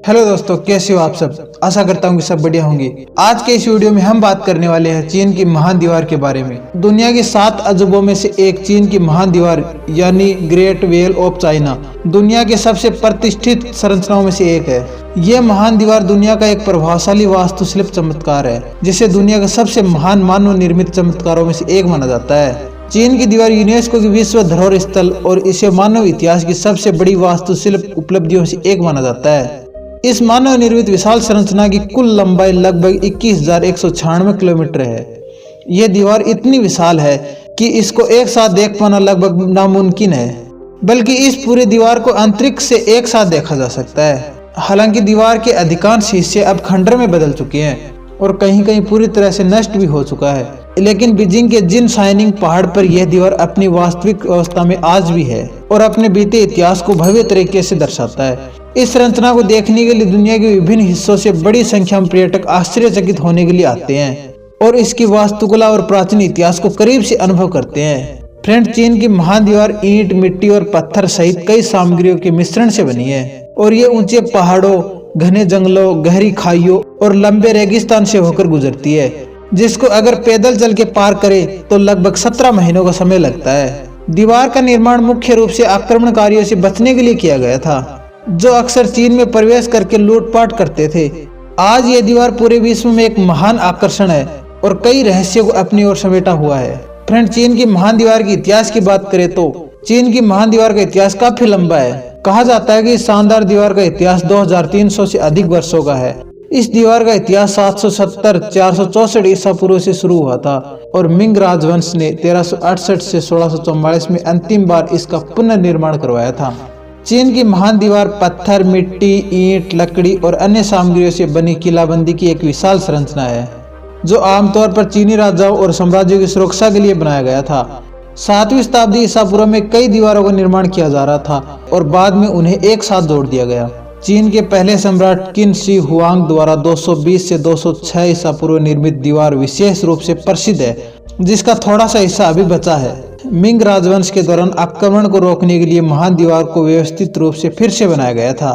Hello दोस्तों, कैसे हो आप सब। आशा करता हूँ कि सब बढ़िया होंगे। आज के इस वीडियो में हम बात करने वाले हैं चीन की महान दीवार के बारे में। दुनिया की 7 अजूबों में से एक चीन की महान दीवार यानी ग्रेट वेल ऑफ चाइना दुनिया के सबसे प्रतिष्ठित संरचनाओं में से एक है। ये महान दीवार दुनिया का एक प्रभावशाली वास्तुशिल्प चमत्कार है, जिसे दुनिया का सबसे महान मानव निर्मित चमत्कारों में से एक माना जाता है। चीन की दीवार यूनेस्को की विश्व धरोहर स्थल और इसे मानव इतिहास की सबसे बड़ी वास्तुशिल्प उपलब्धियों से एक माना जाता है। इस मानव निर्मित विशाल संरचना की कुल लंबाई लगभग 21,196 किलोमीटर है। यह दीवार इतनी विशाल है कि इसको एक साथ देख पाना लगभग नामुमकिन है, बल्कि इस पूरी दीवार को अंतरिक्ष से एक साथ देखा जा सकता है। हालांकि दीवार के अधिकांश हिस्से अब खंडर में बदल चुके हैं और कहीं कहीं पूरी तरह से नष्ट भी हो चुका है, लेकिन बीजिंग के जिन शाइनिंग पहाड़ पर यह दीवार अपनी वास्तविक अवस्था में आज भी है और अपने बीते इतिहास को भव्य तरीके से दर्शाता है। इस संरचना को देखने के लिए दुनिया के विभिन्न हिस्सों से बड़ी संख्या में पर्यटक आश्चर्यचकित होने के लिए आते हैं और इसकी वास्तुकला और प्राचीन इतिहास को करीब से अनुभव करते हैं। फ्रेंड, चीन की महान दीवार ईंट, मिट्टी और पत्थर सहित कई सामग्रियों के मिश्रण से बनी है और ये ऊंचे पहाड़ों, घने जंगलों, गहरी खाइयों और लंबे रेगिस्तान से होकर गुजरती है, जिसको अगर पैदल चल के पार करे तो लगभग 17 महीनों का समय लगता है। दीवार का निर्माण मुख्य रूप से आक्रमणकारियों से बचने के लिए किया गया था, जो अक्सर चीन में प्रवेश करके लूटपाट करते थे। आज ये दीवार पूरे विश्व में एक महान आकर्षण है और कई रहस्यों को अपनी ओर समेटा हुआ है। फ्रेंड, चीन की महान दीवार की इतिहास की बात करें तो चीन की महान दीवार का इतिहास काफी लंबा है। कहा जाता है कि इस शानदार दीवार का इतिहास 2300 से अधिक वर्षों का है। इस दीवार का इतिहास 770-464 ईसा पूर्व से शुरू हुआ था और मिंग राजवंश ने 1368 से 1644 में अंतिम बार इसका पुनर्निर्माण करवाया था। चीन की महान दीवार पत्थर, मिट्टी, ईंट, लकड़ी और अन्य सामग्रियों से बनी किलाबंदी की एक विशाल संरचना है, जो आमतौर पर चीनी राजाओं और साम्राज्यों की सुरक्षा के लिए बनाया गया था। 7वीं शताब्दी ईसा पूर्व में कई दीवारों का निर्माण किया जा रहा था और बाद में उन्हें एक साथ जोड़ दिया गया। चीन के पहले सम्राट किन शी हुआंग द्वारा 220 से 206 ईसा पूर्व निर्मित दीवार विशेष रूप से प्रसिद्ध है, जिसका थोड़ा सा हिस्सा अभी बचा है। मिंग राजवंश के दौरान आक्रमण को रोकने के लिए महान दीवार को व्यवस्थित रूप से फिर से बनाया गया था।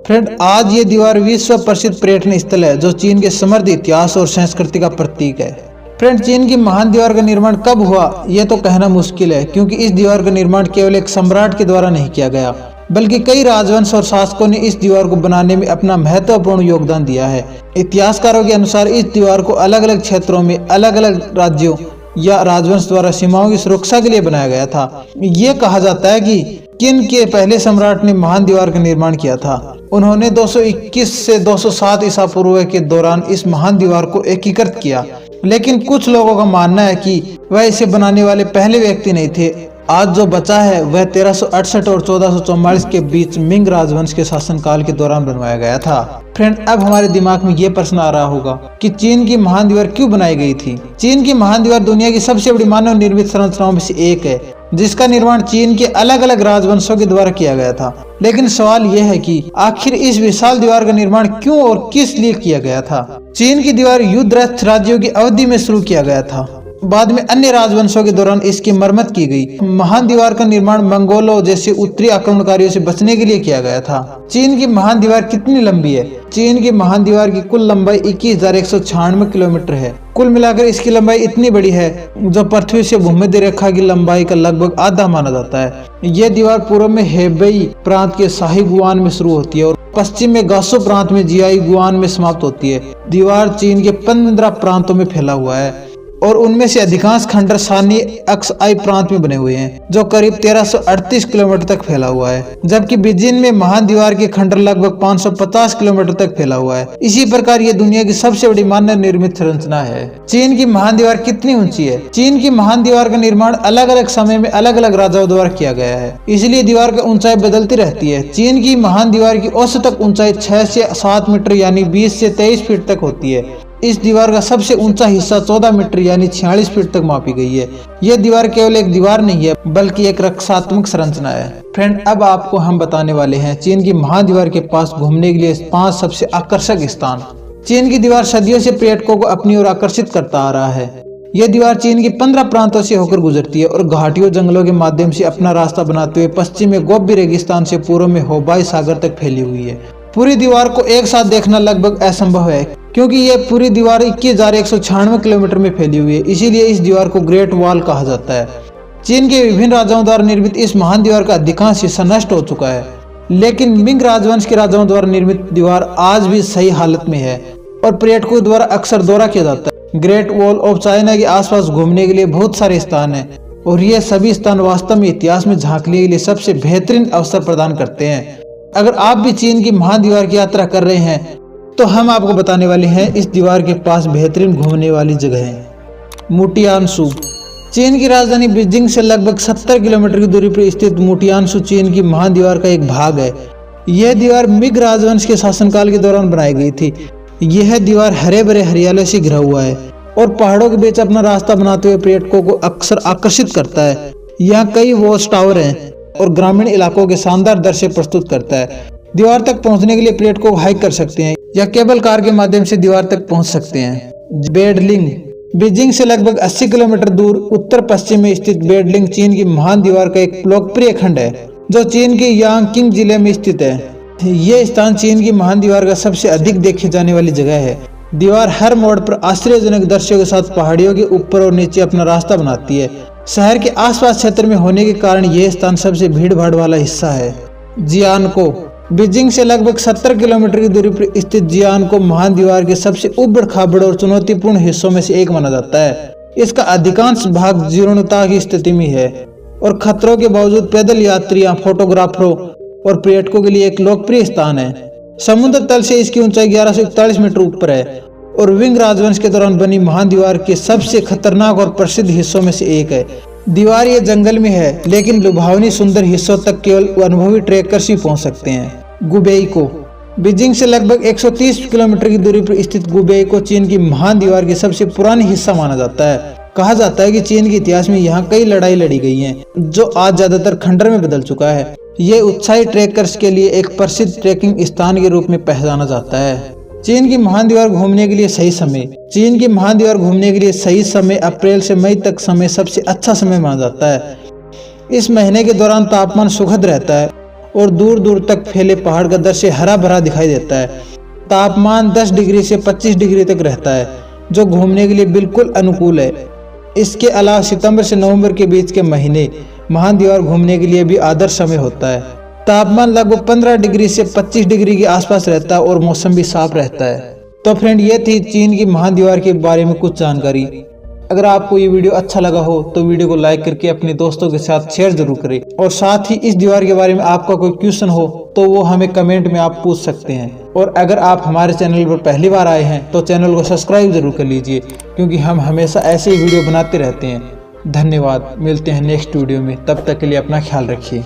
फ्रेंड, आज ये दीवार विश्व प्रसिद्ध पर्यटन स्थल है, जो चीन के समृद्ध इतिहास और संस्कृति का प्रतीक है। फ्रेंड, चीन की महान दीवार का निर्माण कब हुआ यह तो कहना मुश्किल है, क्योंकि इस दीवार का निर्माण केवल एक सम्राट के द्वारा नहीं किया गया, बल्कि कई राजवंश और शासकों ने इस दीवार को बनाने में अपना महत्वपूर्ण योगदान दिया है। इतिहासकारों के अनुसार इस दीवार को अलग अलग क्षेत्रों में अलग अलग राज्यों या राजवंश द्वारा सीमाओं की सुरक्षा के लिए बनाया गया था। ये कहा जाता है कि किन के पहले सम्राट ने महान दीवार का निर्माण किया था। उन्होंने 221 से 207 ईसा पूर्व के दौरान इस महान दीवार को एकीकृत किया, लेकिन कुछ लोगों का मानना है कि वह इसे बनाने वाले पहले व्यक्ति नहीं थे। आज जो बचा है वह 1368 और 1444 के बीच मिंग राजवंश के शासनकाल के दौरान बनवाया गया था। फ्रेंड, अब हमारे दिमाग में ये प्रश्न आ रहा होगा कि चीन की महान दीवार क्यों बनाई गई थी। चीन की महान दीवार दुनिया की सबसे बड़ी मानव निर्मित संरचनाओं में से एक है, जिसका निर्माण चीन के अलग अलग राजवंशों के द्वारा किया गया था। लेकिन सवाल यह है कि आखिर इस विशाल दीवार का निर्माण क्यों और किस लिए किया गया था। चीन की दीवार युद्धरत राज्यों की अवधि में शुरू किया गया था, बाद में अन्य राजवंशों के दौरान इसकी मरम्मत की गई। महान दीवार का निर्माण मंगोलों जैसे उत्तरी आक्रमणकारियों से बचने के लिए किया गया था। चीन की महान दीवार कितनी लंबी है। चीन की महान दीवार की कुल लंबाई 21,196 किलोमीटर है। कुल मिलाकर इसकी लंबाई इतनी बड़ी है जो पृथ्वी से भूमध्य रेखा की लंबाई का लगभग आधा माना जाता है। यह दीवार पूर्व में हेबेई प्रांत के शाही गुआन में शुरू होती है और पश्चिम में गासो प्रांत में जियाई गुआन में समाप्त होती है। दीवार चीन के 15 प्रांतों में फैला हुआ है और उनमें से अधिकांश खंडर शानी अक्साई प्रांत में बने हुए हैं, जो करीब 1338 किलोमीटर तक फैला हुआ है, जबकि बीजिंग में महान दीवार के खंडर लगभग 550 किलोमीटर तक फैला हुआ है। इसी प्रकार ये दुनिया की सबसे बड़ी मानव निर्मित संरचना है। चीन की महान दीवार कितनी ऊंची है। चीन की महान दीवार का निर्माण अलग अलग समय में अलग अलग राजाओं द्वारा किया गया है, इसलिए दीवार की ऊंचाई बदलती रहती है। चीन की महान दीवार की औसत ऊंचाई 6 से 7 मीटर यानी 20 से 23 फीट तक होती है। इस दीवार का सबसे ऊंचा हिस्सा 14 मीटर यानी 46 फीट तक मापी गई है। यह दीवार केवल एक दीवार नहीं है, बल्कि एक रक्षात्मक संरचना है। फ्रेंड, अब आपको हम बताने वाले हैं चीन की महान दीवार के पास घूमने के लिए 5 सबसे आकर्षक स्थान। चीन की दीवार सदियों से पर्यटकों को अपनी ओर आकर्षित करता आ रहा है। यह दीवार चीन के 15 प्रांतों से होकर गुजरती है और घाटियों, जंगलों के माध्यम से अपना रास्ता बनाते हुए पश्चिम में गोबी रेगिस्तान से पूर्व में होबाई सागर तक फैली हुई है। पूरी दीवार को एक साथ देखना लगभग असंभव है, क्योंकि ये पूरी दीवार 21,196 किलोमीटर में फैली हुई है। इसीलिए इस दीवार को ग्रेट वॉल कहा जाता है। चीन के विभिन्न राजाओं द्वारा निर्मित इस महान दीवार का अधिकांश हिस्सा नष्ट हो चुका है, लेकिन मिंग राजवंश के राजाओं द्वारा निर्मित दीवार आज भी सही हालत में है और पर्यटकों द्वारा अक्सर दौरा किया जाता है। ग्रेट वॉल ऑफ चाइना के आसपास घूमने के लिए बहुत सारे स्थान हैं और ये सभी स्थान वास्तव में इतिहास में झांकने के लिए सबसे बेहतरीन अवसर प्रदान करते हैं। अगर आप भी चीन की महान दीवार की यात्रा कर रहे हैं तो हम आपको बताने वाले हैं इस दीवार के पास बेहतरीन घूमने वाली जगह है। मुटियानसू। चीन की राजधानी बीजिंग से लगभग 70 किलोमीटर की दूरी पर स्थित मुटियानसू चीन की महान दीवार का एक भाग है। यह दीवार मिंग राजवंश के शासनकाल के दौरान बनाई गई थी। यह दीवार हरे भरे हरियाली से घिरा हुआ है और पहाड़ों के बीच अपना रास्ता बनाते हुए पर्यटकों को अक्सर आकर्षित करता है। यहाँ कई वॉच टावर हैं और ग्रामीण इलाकों के शानदार दृश्य प्रस्तुत करता है। दीवार तक पहुंचने के लिए पर्यटकों को हाइक कर सकते हैं या केबल कार के माध्यम से दीवार तक पहुंच सकते हैं। बेडलिंग। बीजिंग से लगभग 80 किलोमीटर दूर उत्तर पश्चिम में स्थित बेडलिंग चीन की महान दीवार का एक लोकप्रिय खंड है जो चीन के यांगकिंग जिले में स्थित है। ये स्थान चीन की महान दीवार का सबसे अधिक देखी जाने वाली जगह है। दीवार हर मोड़ पर आश्चर्यजनक दृश्यों के साथ पहाड़ियों के ऊपर और नीचे अपना रास्ता बनाती है। शहर के आसपास क्षेत्र में होने के कारण यह स्थान सबसे भीड़ भाड़ वाला हिस्सा है। जियानको। बीजिंग से लगभग 70 किलोमीटर की दूरी पर स्थित जियानको महान दीवार के सबसे उबड़ खाबड़ और चुनौतीपूर्ण हिस्सों में से एक माना जाता है। इसका अधिकांश भाग जीर्णता की स्थिति में है और खतरों के बावजूद पैदल यात्रियों, फोटोग्राफरों और पर्यटकों के लिए एक लोकप्रिय स्थान है। समुद्र तल से इसकी ऊंचाई 1141 मीटर ऊपर है और मिंग राजवंश के दौरान बनी महान दीवार के सबसे खतरनाक और प्रसिद्ध हिस्सों में से एक है। दीवार ये जंगल में है, लेकिन लुभावनी सुंदर हिस्सों तक केवल अनुभवी ट्रेकर्स ही पहुंच सकते हैं। गुबेइको। बीजिंग से लगभग 130 किलोमीटर की दूरी पर स्थित गुबेइको चीन की महान दीवार की सबसे पुरानी हिस्सा माना जाता है। कहा जाता है कि चीन के इतिहास में यहाँ कई लड़ाई लड़ी गई हैं, जो आज ज्यादातर खंडर में बदल चुका है। ये उत्साही ट्रेकर्स के लिए एक प्रसिद्ध ट्रेकिंग स्थान के रूप में पहचाना जाता है। चीन की महान दीवार घूमने के लिए सही समय। चीन की महान दीवार घूमने के लिए सही समय अप्रैल से मई तक समय सबसे अच्छा समय माना जाता है। इस महीने के दौरान तापमान सुखद रहता है और दूर दूर तक फैले पहाड़ का दृश्य हरा भरा दिखाई देता है। तापमान 10 डिग्री से 25 डिग्री तक रहता है, जो घूमने के लिए बिल्कुल अनुकूल है। इसके अलावा सितंबर से नवंबर के बीच के महीने महान दीवार घूमने के लिए भी आदर्श समय होता है। तापमान लगभग 15 डिग्री से 25 डिग्री के आसपास रहता है और मौसम भी साफ रहता है। तो फ्रेंड, ये थी चीन की महान दीवार के बारे में कुछ जानकारी। अगर आपको ये वीडियो अच्छा लगा हो तो वीडियो को लाइक करके अपने दोस्तों के साथ शेयर जरूर करें और साथ ही इस दीवार के बारे में आपका कोई क्वेश्चन हो तो वो हमें कमेंट में आप पूछ सकते हैं। और अगर आप हमारे चैनल पर पहली बार आए हैं तो चैनल को सब्सक्राइब जरूर कर लीजिए, क्योंकि हम हमेशा ऐसे ही वीडियो बनाते रहते हैं। धन्यवाद। मिलते हैं नेक्स्ट वीडियो में, तब तक के लिए अपना ख्याल रखिए।